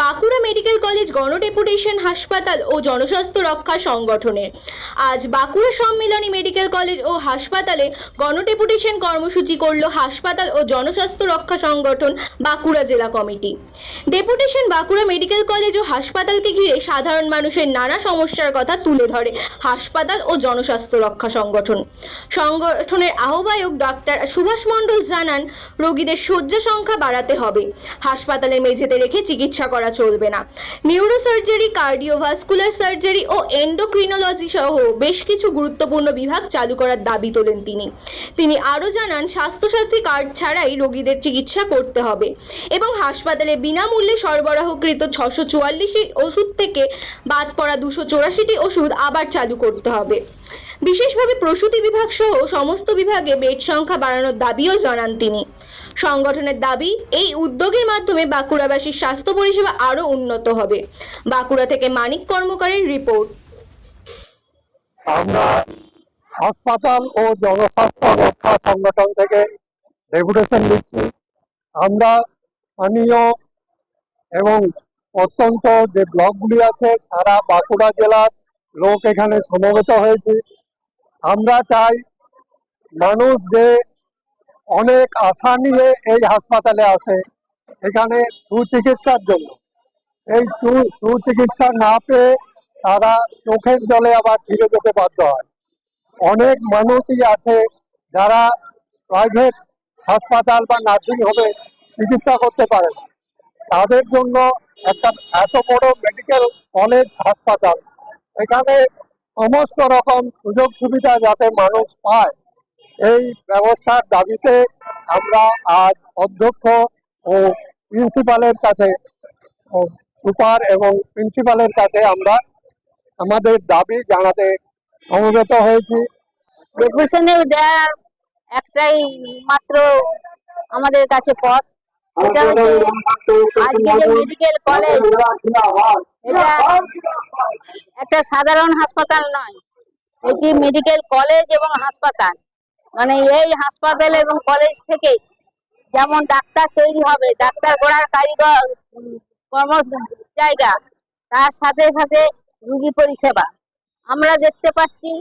Bankura medical college গণডেপুটেশন হাসপাতাল ও জনস্বাস্থ্য রক্ষা সংগঠনের আজ বাঁকুড়া সম্মিলনী মেডিকেল কলেজ ও হাসপাতালে গণডেপুটেশন কর্মসূচি করল হাসপাতাল ও জনস্বাস্থ্য রক্ষা সংগঠন বাঁকুড়া জেলা কমিটি। ডেপুটেশন বাঁকুড়া মেডিকেল কলেজ ও হাসপাতালকে ঘিরে সাধারণ মানুষের নানা সমস্যার কথা তুলে ধরে হাসপাতাল ও জনস্বাস্থ্য রক্ষা সংগঠনের আহ্বায়ক ডক্টর সুভাষ মণ্ডল জানান, রোগীদের শয্যা সংখ্যা বাড়াতে হবে, হাসপাতালের মেঝেতে রেখে চিকিৎসা করা চলবে না। নিউরোসার্জারি, কার্ডিওভাস্কুলার সার্জারি ও এন্ডোক্রিনোলজি সহ বেশ কিছু গুরুত্বপূর্ণ বিভাগ চালু করার দাবি তোলেন তিনি আরও জানান, স্বাস্থ্যসাথী কার্ড ছাড়াই রোগীদের চিকিৎসা করতে হবে এবং হাসপাতালে বিনামূল্যে সরবরাহকৃত 644টি ওষুধ থেকে বাদ পড়া 284টি ওষুধ আবার চালু করতে হবে। বিশেষভাবে প্রসূতি বিভাগ সহ সমস্ত বিভাগে বেড সংখ্যা বাড়ানোর দাবিও জানান তিনি। সংগঠনের দাবি, এই উদ্যোগের মাধ্যমে বাঁকুড়াবাসীর স্বাস্থ্য পরিষেবা আরও উন্নত হবে। বাঁকুড়া থেকে মানিক কর্মকারের রিপোর্ট। আমরা হাসপাতাল ও জনস্বাস্থ্য রক্ষা সংগঠন থেকে ডেপুটেশন নিচ্ছি। আমরা স্থানীয় এবং অত্যন্ত যে ব্লকগুলি আছে সারা বাঁকুড়া জেলার লোক এখানে সমবেত হয়েছে। আমরা চাই মানুষ যে অনেক আশা নিয়ে এই হাসপাতালে আসে এখানে সুচিকিৎসার জন্য, এই সুচিকিৎসা না পেয়ে তারা চোখের জলে আবার ফিরে যেতে বাধ্য হয়। অনেক মানুষই আছে যারা প্রাইভেট হাসপাতাল বা নার্সিং হোমে চিকিৎসা করতে পারে না। তাদের জন্য একটা এত বড় মেডিকেল কলেজ হাসপাতাল, এখানে সমস্ত রকম সুযোগ সুবিধা যাতে মানুষ পায়, এই ব্যবস্থার দাবিতে আমরা আজ অধ্যক্ষ ও প্রিন্সিপালের কাছে, সুপার এবং প্রিন্সিপালের কাছে আমরা আমাদের দাবি জানাতে সমবেত হয়েছি। ডেপুটেশনে দেওয়ার একটাই মাত্র আমাদের কাছে পথ, সেটা হচ্ছে আজকে যে মেডিকেল কলেজ, এটা একটা সাধারণ হাসপাতাল নয়, এটি মেডিকেল কলেজ এবং হাসপাতাল। মানে এই হাসপাতাল এবং কলেজ থেকে যেমন ডাক্তার তৈরি হবে, ডাক্তার গড়ার কারিগর কর্ম জায়গা, তার সাথে সাথে রোগী পরিষেবা। আমরা দেখতে পাচ্ছি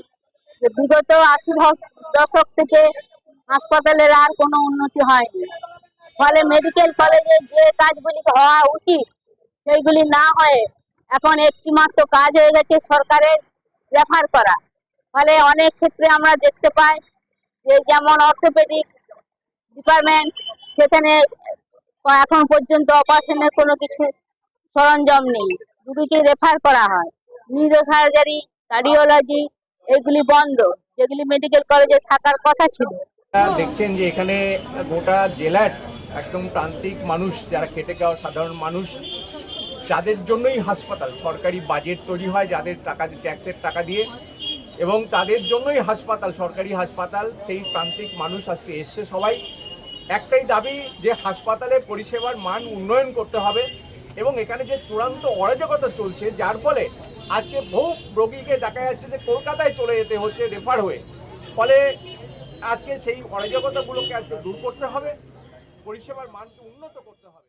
যে বিগত 80 দশক থেকে হাসপাতালের আর কোনো উন্নতি হয়নি, ফলে মেডিকেল কলেজে যে কাজগুলি হওয়া উচিত সেইগুলি না হয়ে এখন একটি মাত্র কাজ হয়ে গেছে সরকারের রেফার করা। ফলে অনেক ক্ষেত্রে আমরা দেখতে পাই যে যেমন অর্থোপেডিক ডিপার্টমেন্ট, সেখানে এখন পর্যন্ত অপারেশনের কোনো কিছু সরঞ্জাম নেই, রুগীকে রেফার করা হয়। নিউরোসার্জারি, কার্ডিওলজি এগুলি বন্ধ, যেগুলি মেডিকেল কলেজে থাকার কথা ছিল। দেখছেন যে এখানে গোটা জেলার একদম প্রান্তিক মানুষ, যারা খেটে খাওয়া সাধারণ মানুষ, যাদের জন্যই হাসপাতাল, সরকারি বাজেট তৈরি হয় যাদের টাকা, ট্যাক্সের টাকা দিয়ে, এবং তাদের জন্যই হাসপাতাল, সরকারি হাসপাতাল। সেই প্রান্তিক মানুষ আজকে এসছে, সবাই একটাই দাবি যে হাসপাতালের পরিষেবার মান উন্নয়ন করতে হবে। এবং এখানে যে চূড়ান্ত অরাজকতা চলছে, যার ফলে আজকে বহু রোগীকে দেখা যাচ্ছে যে কলকাতায় চলে যেতে হচ্ছে রেফার হয়ে, ফলে আজকে সেই অরাজকতাগুলোকে আজকে দূর করতে হবে, পরিষেবার মানকে উন্নত করতে হবে।